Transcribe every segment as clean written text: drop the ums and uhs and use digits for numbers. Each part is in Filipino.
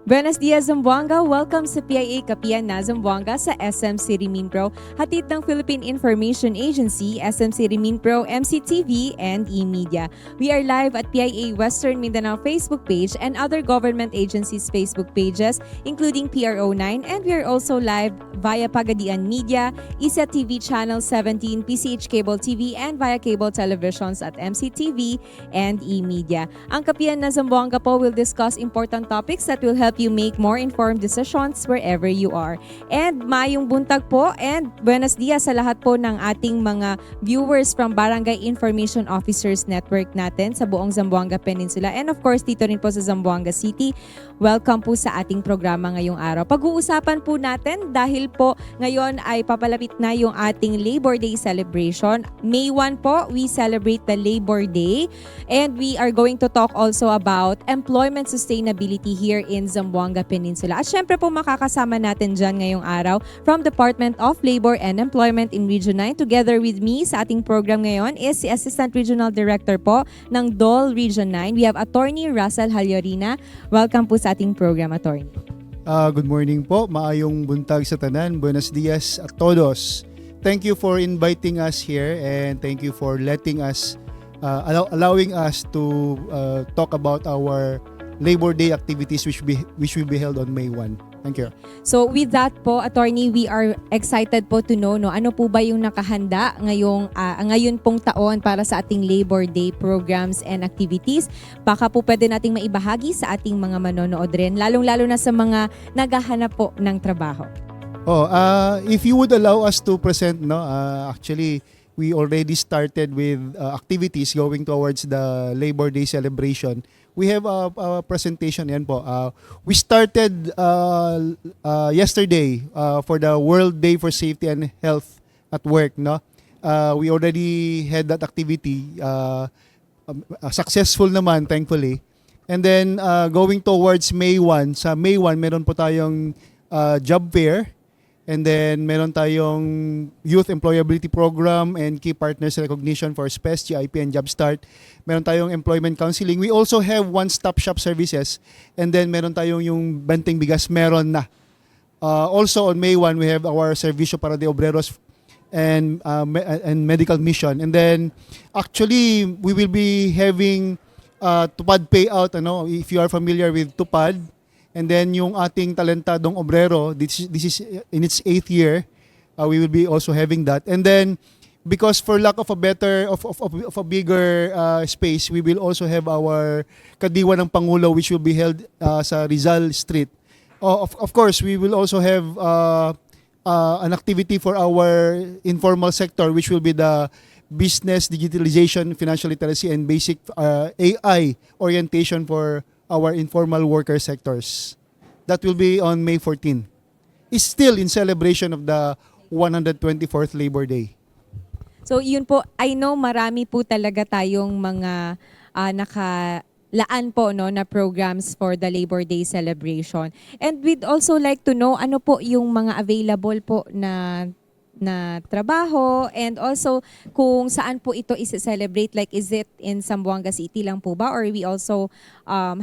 Buenos dias, Zamboanga! Welcome sa PIA Kapiyan na Zamboanga sa SM City Minpro, hatid ng Philippine Information Agency, SM City Minpro, MCTV, and eMedia. We are live at PIA Western Mindanao Facebook page and other government agencies' Facebook pages, including PRO9, and we are also live via Pagadian Media, ISA TV Channel 17, PCH Cable TV, and via cable televisions at MCTV and eMedia. Ang Kapiyan na Zamboanga po will discuss important topics that will help you make more informed decisions wherever you are. And mayong buntag po and buenos dias sa lahat po ng ating mga viewers from Barangay Information Officers Network natin sa buong Zamboanga Peninsula and of course dito rin po sa Zamboanga City. Welcome po sa ating programa ngayong araw. Pag-uusapan po natin dahil po ngayon ay papalapit na yung ating Labor Day celebration. May 1 po, we celebrate the Labor Day and we are going to talk also about employment sustainability here in Zamboanga Peninsula. At syempre po makakasama natin dyan ngayong araw from Department of Labor and Employment in Region 9. Together with me sa ating program ngayon is si Assistant Regional Director po ng DOL Region 9. We have Attorney Russell Halyarina. Welcome po sa ating program, Attorney. Good morning po. Maayong buntag sa tanan. Buenos dias a todos. Thank you for inviting us here and thank you for letting us allowing us to talk about our Labor Day activities which will be held on May 1. Thank you. So with that po, Attorney, we are excited po to know ano po ba yung nakahanda ngayon pong taon para sa ating Labor Day programs and activities. Baka po pwede nating maibahagi sa ating mga manonood rin, lalong-lalo na sa mga naghahanap po ng trabaho. If you would allow us to present, actually we already started with activities going towards the Labor Day celebration. We have a presentation yan po. We started yesterday for the World Day for Safety and Health at Work. We already had that activity. Successful naman, thankfully. And then going towards May 1, sa May 1 meron po tayong job fair. And then meron tayong Youth Employability Program and Key Partners Recognition for SPES, GIP, and JobStart. Meron tayong Employment Counseling. We also have one-stop shop services. And then meron tayong yung Benteng Bigas, meron na. Also on May 1, we have our Servicio para de Obreros and Medical Mission. And then actually, we will be having Tupad payout. If you are familiar with Tupad, and then yung ating talentadong obrero, this is in its 8th year, we will be also having that. And then because for lack of a bigger space, we will also have our Kadiwa ng Pangulo which will be held sa Rizal Street. Of course, we will also have an activity for our informal sector which will be the business digitalization, financial literacy, and basic AI orientation for our informal worker sectors. That will be on May 14. It's still in celebration of the 124th Labor Day. So yun po, I know marami po talaga tayong mga nakalaan po na programs for the Labor Day celebration. And we'd also like to know ano po yung mga available po na trabaho and also kung saan po ito i-celebrate, like is it in Zamboanga City lang po ba or we also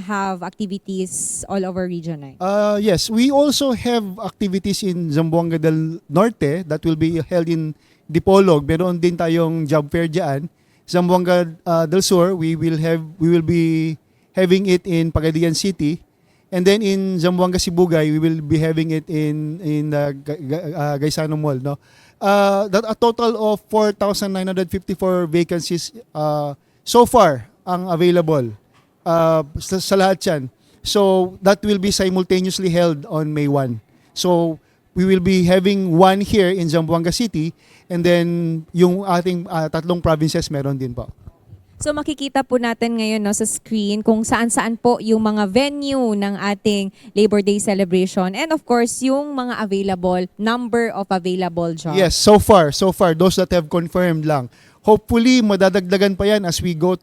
have activities all over Region 9? Yes, we also have activities in Zamboanga del Norte that will be held in Dipolog. Meron din tayong job fair diyan. Zamboanga del Sur, we will be having it in Pagadian City. And then in Zamboanga Sibugay, we will be having it in the Gaisano Mall. That a total of 4,954 vacancies so far ang available sa lahat yan. So that will be simultaneously held on May 1. So we will be having one here in Zamboanga City and then yung ating tatlong provinces meron din po. So makikita po natin ngayon sa screen kung saan-saan po yung mga venue ng ating Labor Day celebration and of course yung mga number of available jobs. Yes, so far those that have confirmed lang. Hopefully madadagdagan pa yan as we go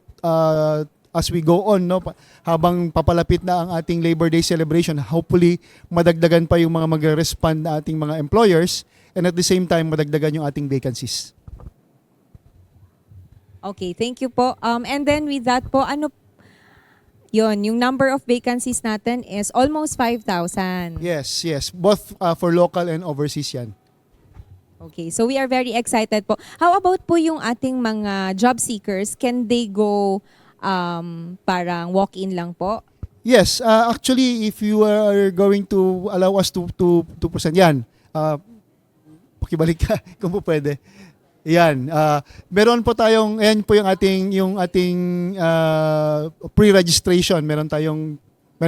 on habang papalapit na ang ating Labor Day celebration. Hopefully madagdagan pa yung mga magre-respond na ating mga employers and at the same time madagdagan yung ating vacancies. Okay, thank you po. And then with that po, Yun, yung number of vacancies natin is almost 5,000. Yes, yes. Both for local and overseas yan. Okay, so we are very excited po. How about po yung ating mga job seekers? Can they go parang walk-in lang po? Yes, actually, if you are going to allow us to present yan, pakibalik ka kung po pwede. Yan. Meron po tayong, yan po yung ating pre-registration. Meron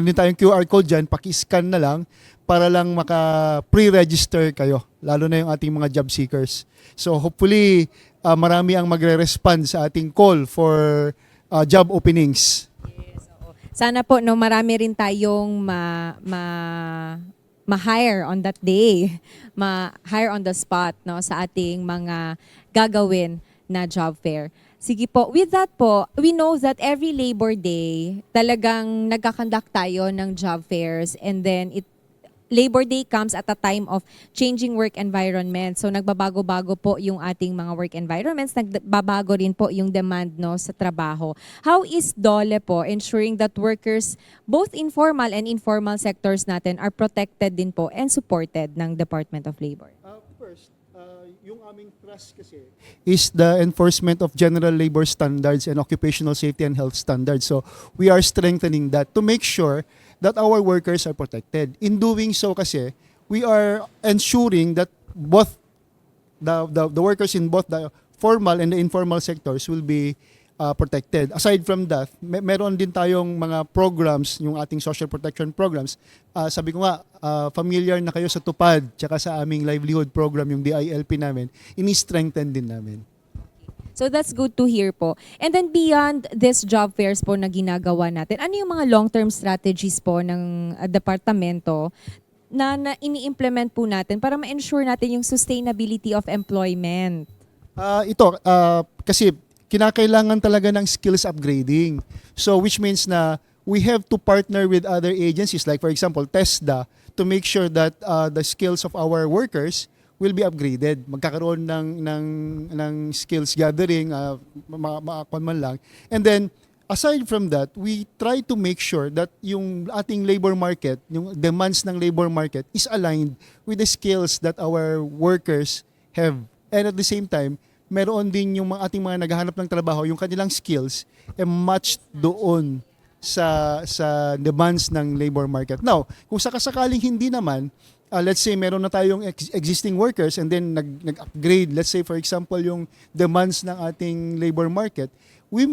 din tayong QR code dyan, paki-scan na lang para lang maka-pre-register kayo, lalo na yung ating mga job seekers. So hopefully, marami ang magre-respond sa ating call for job openings. Sana po no marami rin tayong ma-hire on that day, ma-hire on the spot no sa ating mga gagawin na job fair. Sige po, with that po, we know that every Labor Day talagang nagkakandak tayo ng job fairs, and then Labor Day comes at a time of changing work environment. So nagbabago-bago po yung ating mga work environments, nagbabago rin po yung demand no sa trabaho. How is DOLE po ensuring that workers, both informal and informal sectors natin, are protected din po and supported ng Department of Labor? First, yung aming trust kasi is the enforcement of general labor standards and occupational safety and health standards. So we are strengthening that to make sure that our workers are protected. In doing so kasi, we are ensuring that both the workers in both the formal and the informal sectors will be protected. Aside from that, meron din tayong mga programs, yung ating social protection programs. Sabi ko nga, familiar na kayo sa TUPAD tsaka sa aming livelihood program, yung DILP namin, ini-strengthen din namin. So that's good to hear po. And then beyond this job fairs po na ginagawa natin, ano yung mga long-term strategies po ng departamento na ini-implement po natin para ma-ensure natin yung sustainability of employment? Kasi kinakailangan talaga ng skills upgrading. So which means na we have to partner with other agencies like for example TESDA to make sure that the skills of our workers will be upgraded. Magkakaroon ng skills gathering, maakuan man lang. And then, aside from that, we try to make sure that yung ating labor market, yung demands ng labor market is aligned with the skills that our workers have. And at the same time, meron din yung ating mga naghahanap ng trabaho, yung kanilang skills matched doon sa demands ng labor market. Now, kung sakasakaling hindi naman, let's say meron na tayong existing workers and then nag-upgrade, let's say for example yung demands ng ating labor market, we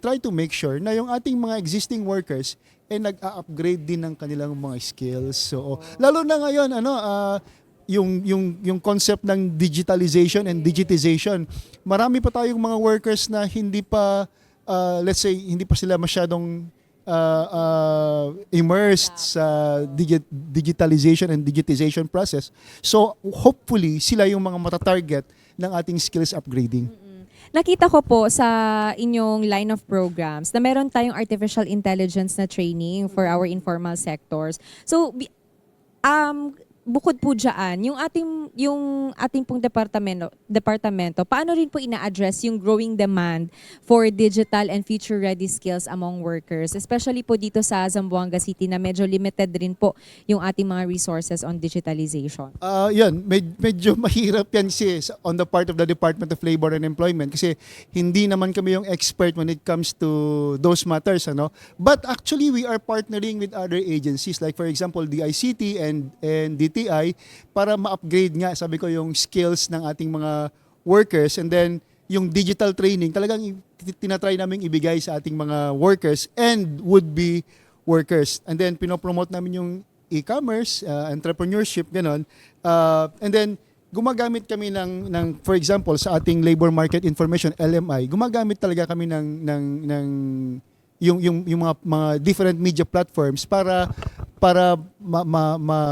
try to make sure na yung ating mga existing workers nag-upgrade din ng kanilang mga skills. So lalo na ngayon yung concept ng digitalization and digitization, marami pa tayong mga workers na hindi pa let's say hindi pa sila masyadong immersed sa digitalization and digitization process. So hopefully sila yung mga matatarget ng ating skills upgrading. Nakita ko po sa inyong line of programs na meron tayong artificial intelligence na training for our informal sectors. So bukod po dyan, yung ating pong departamento, paano rin po ina-address yung growing demand for digital and future-ready skills among workers, especially po dito sa Zamboanga City na medyo limited rin po yung ating mga resources on digitalization? Medyo mahirap yan on the part of the Department of Labor and Employment kasi hindi naman kami yung expert when it comes to those matters. But actually, we are partnering with other agencies like for example, the ICT and DTI para ma-upgrade nga, sabi ko, yung skills ng ating mga workers, and then yung digital training talagang tinatry namin ibigay sa ating mga workers and would-be workers. And then pinopromote namin yung e-commerce, entrepreneurship, ganon. And then gumagamit kami ng for example sa ating labor market information, LMI, gumagamit talaga kami ng yung mga different media platforms para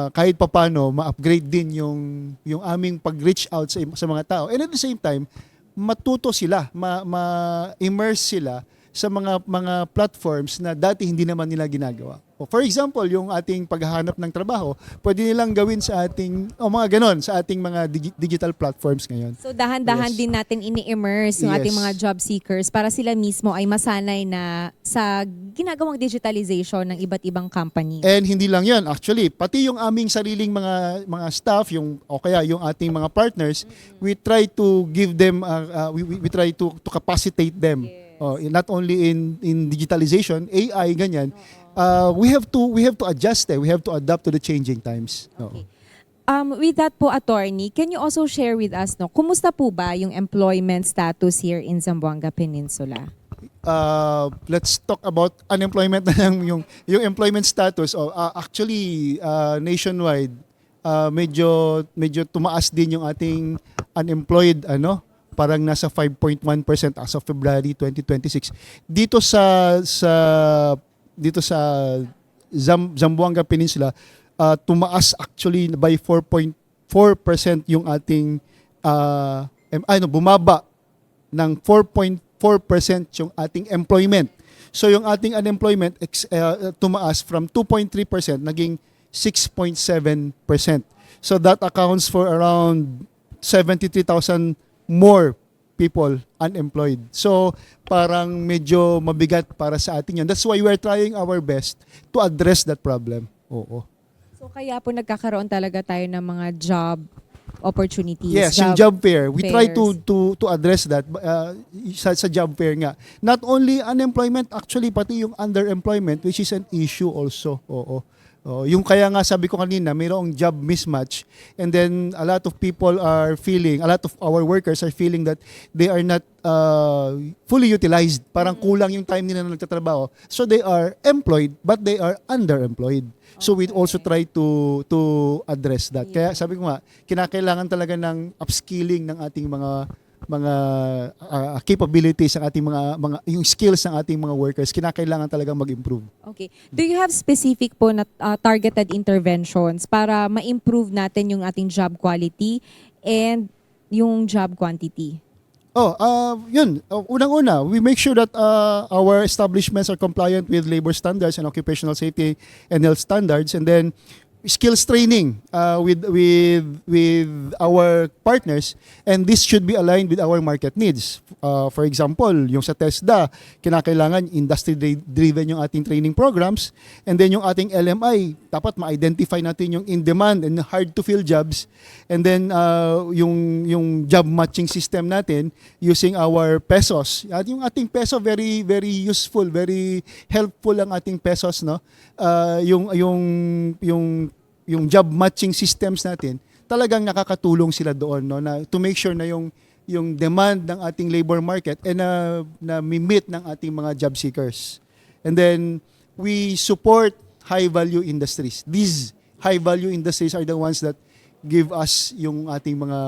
kahit papaano ma-upgrade din yung aming pag-reach out sa mga tao. And at the same time, matuto sila, ma-immerse sila sa mga platforms na dati hindi naman nila ginagawa. For example, yung ating paghahanap ng trabaho, pwede nilang gawin sa ating, mga ganon, sa ating mga digital platforms ngayon. So dahan-dahan Yes. din natin ini-immerse yung ating Yes. mga job seekers para sila mismo ay masanay na sa ginagawang digitalization ng iba't ibang company. And hindi lang yan, actually, pati yung aming sariling mga staff, o kaya yung ating mga partners, we try to give them, we try to capacitate them. Not only in digitalization, AI, ganyan. We have to adjust, we have to adapt to the changing times. Okay. With that po, attorney, can you also share with us, no, kumusta po ba yung employment status here in Zamboanga Peninsula? Let's talk about unemployment na lang, yung employment status. Actually, nationwide, medyo tumaas din yung ating unemployed, parang nasa 5.1% as of February 2026. Dito sa Zamboanga Peninsula, tumaas actually by 4.4% yung ating bumaba ng 4.4% yung ating employment. So yung ating unemployment tumaas from 2.3% naging 6.7%. So that accounts for around 73,000 more people unemployed. So parang medyo mabigat para sa atin yun. That's why we are trying our best to address that problem. Oo. So kaya po nagkakaroon talaga tayo ng mga job opportunities. Yes, yung job fair. We try fairs. to address that sa job fair nga. Not only unemployment, actually pati yung underemployment, which is an issue also. Oo. Yung kaya nga sabi ko kanina, mayroong job mismatch, and then a lot of our workers are feeling that they are not fully utilized. Parang kulang yung time nila na nagtatrabaho. So they are employed but they are underemployed. So we also try to address that. Kaya sabi ko nga, kinakailangan talaga ng upskilling ng ating mga capabilities ng ating mga yung skills ng ating mga workers, kinakailangan talagang mag-improve. Okay. Do you have specific po na targeted interventions para ma-improve natin yung ating job quality and yung job quantity? Yun. Unang-una, we make sure that our establishments are compliant with labor standards and occupational safety and health standards, and then skills training with our partners, and this should be aligned with our market needs. For example, yung sa TESDA, kinakailangan industry-driven yung ating training programs, and then yung ating LMI, dapat ma-identify natin yung in-demand and hard-to-fill jobs, and then yung job matching system natin using our pesos. At yung ating peso, very very useful, very helpful ang ating pesos, no? Yung job matching systems natin, talagang nakakatulong sila doon, no, na to make sure na yung demand ng ating labor market na mi-meet ng ating mga job seekers. And then we support high value industries. These high value industries are the ones that give us yung ating mga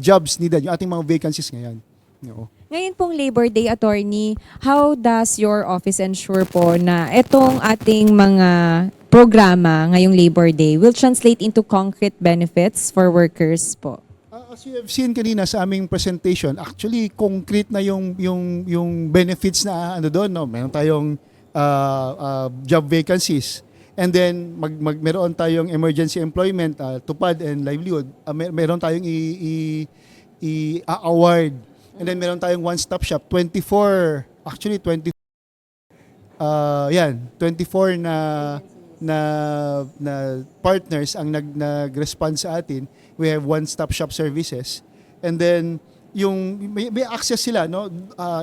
jobs needed, yung ating mga vacancies ngayon. Ngayon pong Labor Day, attorney, how does your office ensure po na itong ating mga programa ngayong Labor Day will translate into concrete benefits for workers po? As you have seen kanina sa aming presentation, actually concrete na yung benefits na doon, no? Meron tayong job vacancies. And then meron tayong emergency employment, tupad and livelihood. Meron tayong i-award. And then meron tayong one-stop shop, 24 na partners ang nag-respond sa atin. We have one-stop shop services. And then yung may access sila, no?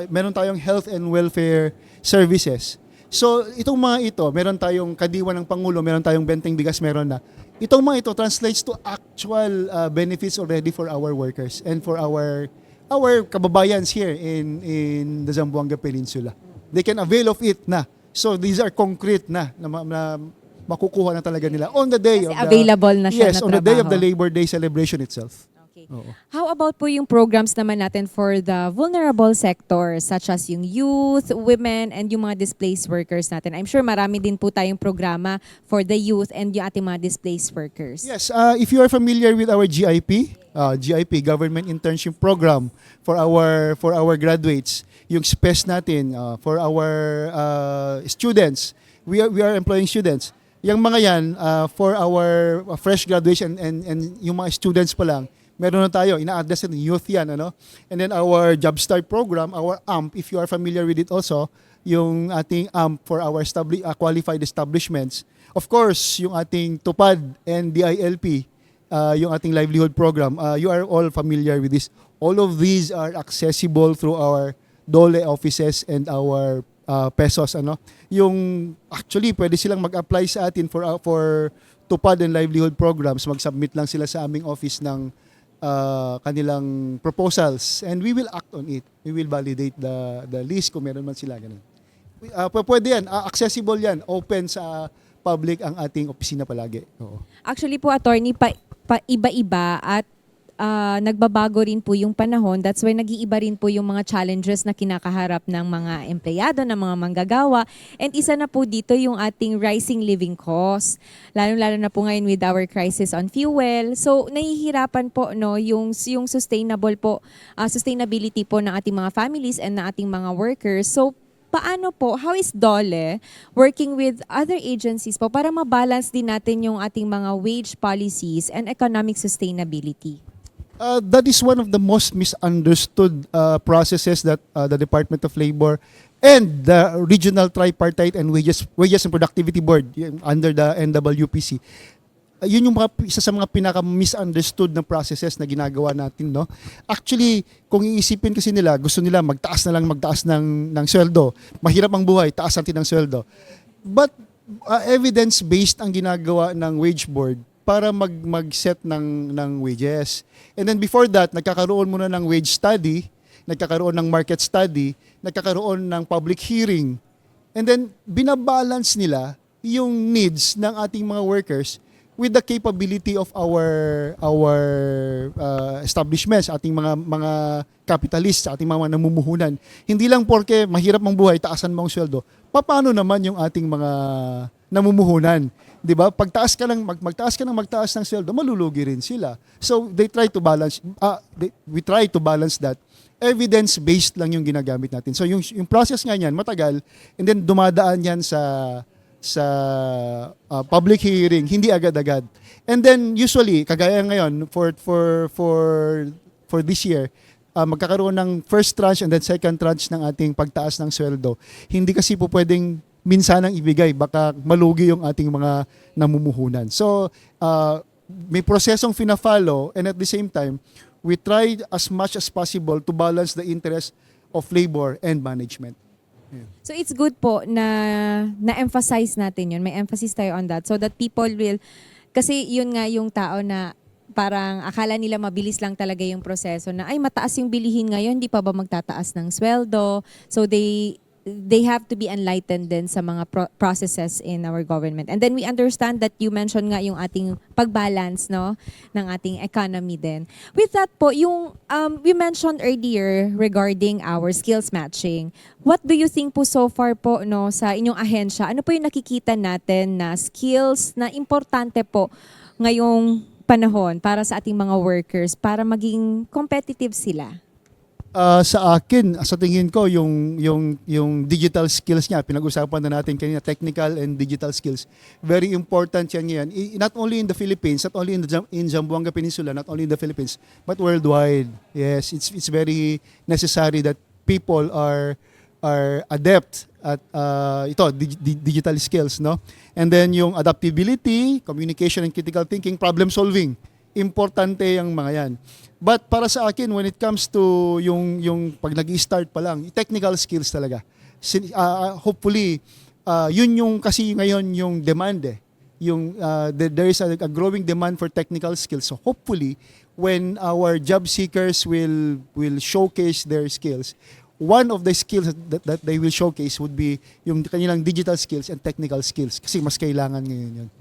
Meron tayong health and welfare services. So itong mga ito, meron tayong kadiwa ng Pangulo, meron tayong benteng bigas, meron na. Itong mga ito translates to actual benefits already for our workers and for our kababayans here in the Zamboanga Peninsula. They can avail of it na. So these are concrete na makukuha na talaga nila on the day Kasi available na siya na on the day of the trabaho. Labor Day celebration itself. Okay. Oo. How about po yung programs naman natin for the vulnerable sectors such as yung youth, women, and yung mga displaced workers natin? I'm sure marami din po tayong programa for the youth and yung ating mga displaced workers. Yes, if you are familiar with our GIP, Government Internship Program for our graduates, yung SPES natin for our students, we are employing students. Yung mga yan, for our fresh graduation and yung mga students pa lang, meron na tayo, ina-address natin, youth yan, ano? And then our Job Start program, our AMP, if you are familiar with it also, yung ating AMP for our qualified establishments. Of course, yung ating TUPAD and DILP, yung ating livelihood program, you are all familiar with this. All of these are accessible through our DOLE offices and our pesos, ano? Yung actually pwede silang mag-apply sa atin for TUPAD and livelihood programs, mag-submit lang sila sa aming office ng kanilang proposals and we will act on it. We will validate the list kung meron man sila ganun. Pwede yan, accessible yan, open sa public ang ating opisina palagi. Oo. Actually po, attorney, iba-iba at nagbabago rin po yung panahon. That's why nag-iiba rin po yung mga challenges na kinakaharap ng mga empleyado, ng mga manggagawa. And isa na po dito yung ating rising living cost. Lalo-lalo na po ngayon with our crisis on fuel. So, nahihirapan po no, yung sustainable po, sustainability po ng ating mga families and ng ating mga workers. So, paano po, how is DOLE working with other agencies po para mabalance din natin yung ating mga wage policies and economic sustainability? That is one of the most misunderstood processes that the Department of Labor and the Regional Tripartite and Wages and Productivity Board under the NWPC. Yun yung isa sa mga pinaka-misunderstood na processes na ginagawa natin, no? Actually, kung iisipin kasi nila, gusto nila magtaas ng sweldo. Mahirap ang buhay, taas natin ang sweldo. But evidence-based ang ginagawa ng wage board para mag-set ng wages. And then before that, nagkakaroon muna ng wage study, nagkakaroon ng market study, nagkakaroon ng public hearing. And then binabalance nila yung needs ng ating mga workers with the capability of our establishments, ating mga capitalists, ating mga namumuhunan. Hindi lang porke mahirap ang buhay, taasan mo ang sweldo. Paano naman yung ating mga namumuhunan? 'Di ba? Pagtaas ka lang magtaas ng sweldo, malulugi rin sila. So they try to balance we try to balance that. Evidence-based lang yung ginagamit natin. So yung process nga niyan matagal and then dumadaan yan sa public hearing, hindi agad-agad. And then usually kagaya ngayon for this year, magkakaroon ng first tranche and then second tranche ng ating pagtaas ng sweldo. Hindi kasi po pwedeng minsanang ibigay, baka malugi yung ating mga namumuhunan. So, may prosesong fina-follow and at the same time, we try as much as possible to balance the interest of labor and management. So it's good po na-emphasize natin yun. May emphasis tayo on that so that people will, kasi yun nga yung tao na parang akala nila mabilis lang talaga yung proseso na ay mataas yung bilihin ngayon, hindi pa ba magtataas ng sweldo? So they have to be enlightened din sa mga processes in our government. And then we understand that you mentioned nga yung ating pagbalance no ng ating economy din. With that po, yung we mentioned earlier regarding our skills matching. What do you think po so far po no sa inyong ahensya? Ano po yung nakikita natin na skills na importante po ngayong panahon para sa ating mga workers para maging competitive sila? Sa akin, sa tingin ko, yung digital skills niya, pinag-usapan na natin kanina, technical and digital skills. Very important yan ngayon. Not only in the Philippines, not only in Zamboanga Peninsula, not only in the Philippines, but worldwide. Yes, it's very necessary that people are adept at digital skills, no? And then yung adaptability, communication and critical thinking, problem solving. Importante yung mga yan. But para sa akin, when it comes to yung pag nag-i-start pa lang, technical skills talaga. Hopefully, yun yung kasi ngayon yung demand eh. There is a growing demand for technical skills. So hopefully, when our job seekers will showcase their skills, one of the skills that they will showcase would be yung kanilang digital skills and technical skills kasi mas kailangan ngayon yun.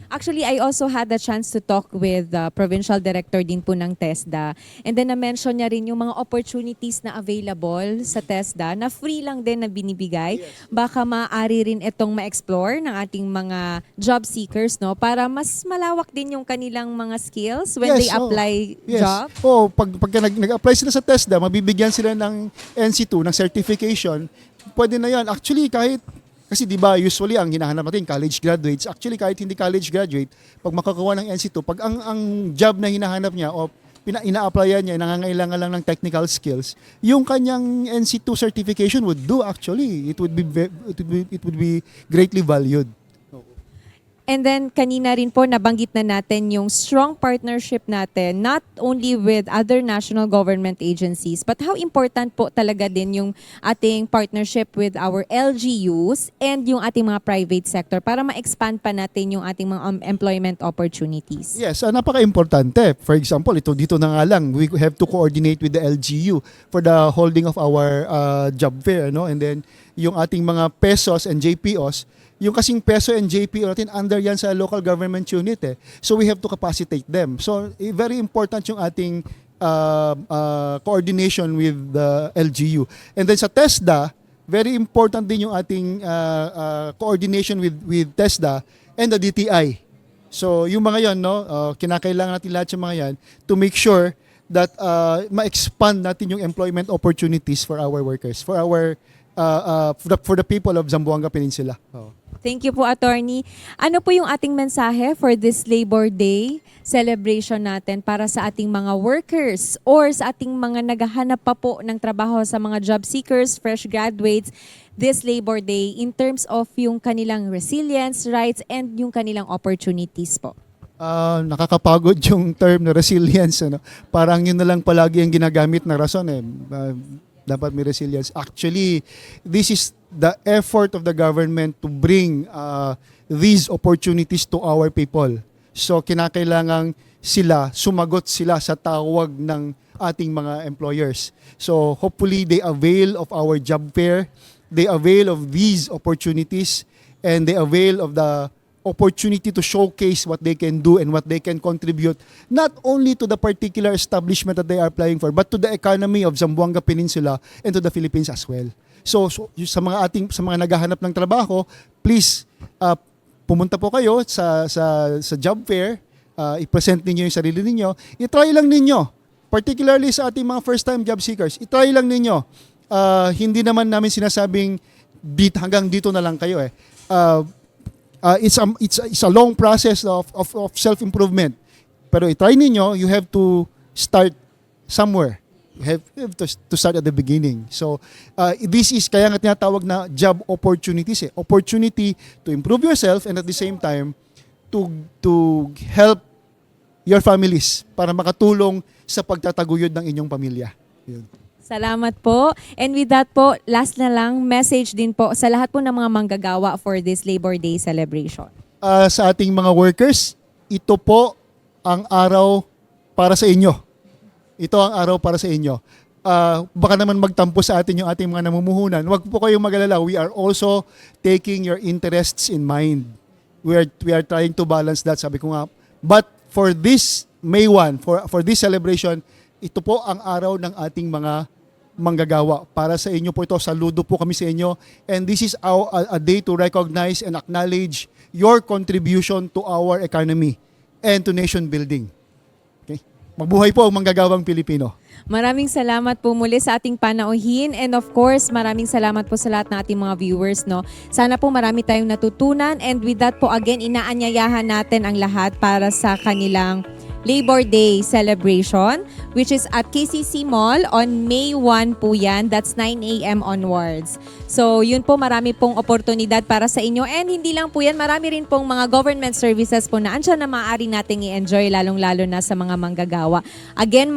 Actually, I also had the chance to talk with the provincial director din po ng TESDA. And then na-mention niya rin yung mga opportunities na available sa TESDA na free lang din na binibigay. Yes. Baka maaari rin itong ma-explore ng ating mga job seekers no para mas malawak din yung kanilang mga skills when they apply job. Pagka nag-apply sila sa TESDA, mabibigyan sila ng NC2, ng certification. Pwede na yan. Actually, kahit Kasi di ba usually ang hinahanap natin college graduates. Actually kahit hindi college graduate, pag makakuha ng NC2, pag ang job na hinahanap niya o ina-applyan niya, nangangailangan lang ng technical skills, yung kanyang NC2 certification would do actually. It would be greatly valued. And then kanina rin po nabanggit na natin yung strong partnership natin not only with other national government agencies but how important po talaga din yung ating partnership with our LGUs and yung ating mga private sector para ma-expand pa natin yung ating mga employment opportunities. Yes, napaka-importante. For example, dito na nga lang, we have to coordinate with the LGU for the holding of our job fair, no? And then yung ating mga pesos and JPOs, yung kasing peso and JPO natin, under yan sa local government unit eh. So we have to capacitate them. So very important yung ating coordination with the LGU. And then sa TESDA, very important din yung ating coordination with TESDA and the DTI. So yung mga yan, no, kinakailangan natin lahat yung mga yan to make sure that ma-expand natin yung employment opportunities for our workers, for the people of Zamboanga Peninsula. Thank you po, Attorney. Ano po yung ating mensahe for this Labor Day celebration natin para sa ating mga workers or sa ating mga naghahanap pa po ng trabaho sa mga job seekers, fresh graduates this Labor Day in terms of yung kanilang resilience, rights, and yung kanilang opportunities po? Nakakapagod yung term na resilience. Ano? Parang yun na lang palagi ang ginagamit na rason eh. Dapat may resilience. Actually, this is the effort of the government to bring these opportunities to our people. So, kinakailangan sumagot sila sa tawag ng ating mga employers. So, hopefully, they avail of our job fair, they avail of these opportunities, and they avail of the opportunity to showcase what they can do and what they can contribute not only to the particular establishment that they are applying for but to the economy of Zamboanga Peninsula and to the Philippines as well. So sa mga naghahanap ng trabaho, please pumunta po kayo sa job fair, i-present ninyo yung sarili ninyo, i-try lang ninyo. Particularly sa ating mga first-time job seekers, i-try lang ninyo. Hindi naman namin sinasabing hanggang dito na lang kayo eh. It's a long process of self-improvement. Pero i-try ninyo, you have to start somewhere. You have to start at the beginning. So, this is kaya nga tinatawag na job opportunities eh. Opportunity to improve yourself and at the same time, to help your families para makatulong sa pagtataguyod ng inyong pamilya. Yun. Salamat po. And with that po, last na lang, message din po sa lahat po ng mga manggagawa for this Labor Day celebration. Sa ating mga workers, ito po ang araw para sa inyo. Ito ang araw para sa inyo. Baka naman magtampo sa atin yung ating mga namumuhunan. Huwag po kayong mag-alala. We are also taking your interests in mind. We are trying to balance that, sabi ko nga. But for this May 1, for this celebration, ito po ang araw ng ating mga manggagawa. Para sa inyo po ito, saludo po kami sa inyo. And this is a day to recognize and acknowledge your contribution to our economy and to nation building. Okay? Mabuhay po ang manggagawang Pilipino. Maraming salamat po muli sa ating panauhin and of course, maraming salamat po sa lahat ng ating mga viewers. No? Sana po marami tayong natutunan and with that po again, inaanyayahan natin ang lahat para sa kanilang Labor Day celebration which is at KCC Mall on May 1 po yan. That's 9 a.m. onwards. So yun po, marami pong oportunidad para sa inyo and hindi lang po yan, marami rin pong mga government services po na andyan na maaari nating i-enjoy lalong-lalo na sa mga manggagawa. Again,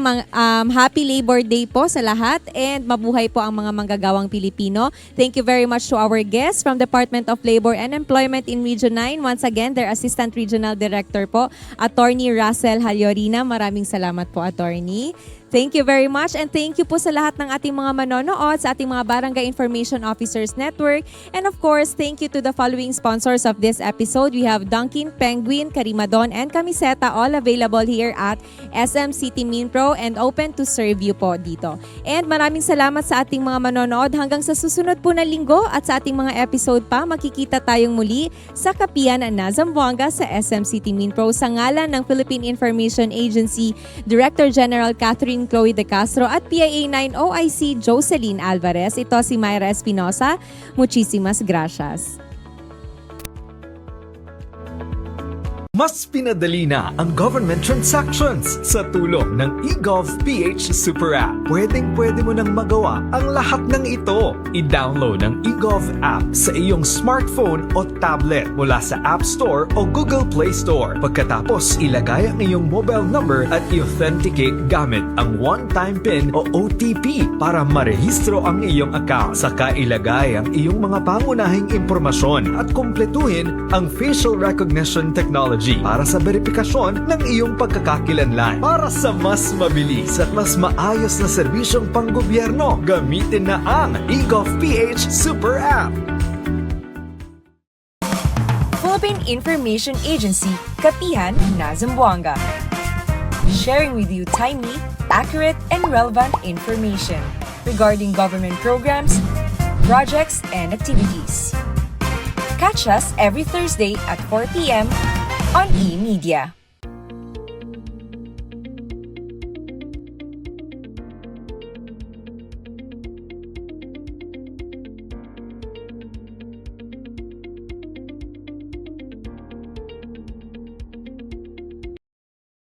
happy Labor Day po sa lahat and mabuhay po ang mga manggagawang Pilipino. Thank you very much to our guests from Department of Labor and Employment in Region 9. Once again, their Assistant Regional Director po, Attorney Russell Halyorina. Maraming salamat po, Attorney. Thank you very much and thank you po sa lahat ng ating mga manonood sa ating mga Barangay Information Officers Network. And of course, thank you to the following sponsors of this episode. We have Dunkin, Penguin, Karimadon, and Camiseta all available here at SM City Minpro and open to serve you po dito. And maraming salamat sa ating mga manonood. Hanggang sa susunod po na linggo at sa ating mga episode pa, makikita tayong muli sa Kapiyan na Zamboanga sa SM City Minpro sa ngalan ng Philippine Information Agency Director General Catherine Team Chloe De Castro at PIA9 OIC Jocelyn Alvarez. Ito si Myra Espinosa. Muchísimas gracias. Mas pinadali na ang government transactions sa tulong ng eGov.ph Super App. Pwedeng-pwede mo nang magawa ang lahat ng ito. I-download ang eGov app sa iyong smartphone o tablet mula sa App Store o Google Play Store. Pagkatapos, ilagay ang iyong mobile number at i-authenticate gamit ang one-time PIN o OTP para marehistro ang iyong account. Saka ilagay ang iyong mga pangunahing impormasyon at kumpletuhin ang facial recognition technology para sa verifikasyon ng iyong pagkakakilanlan. Para sa mas mabilis at mas maayos na serbisyong panggobyerno, gamitin na ang eGov.ph Super App. Philippine Information Agency, Kapihan na Zamboanga. Sharing with you timely, accurate, and relevant information regarding government programs, projects, and activities. Catch us every Thursday at 4 p.m. on eMedia.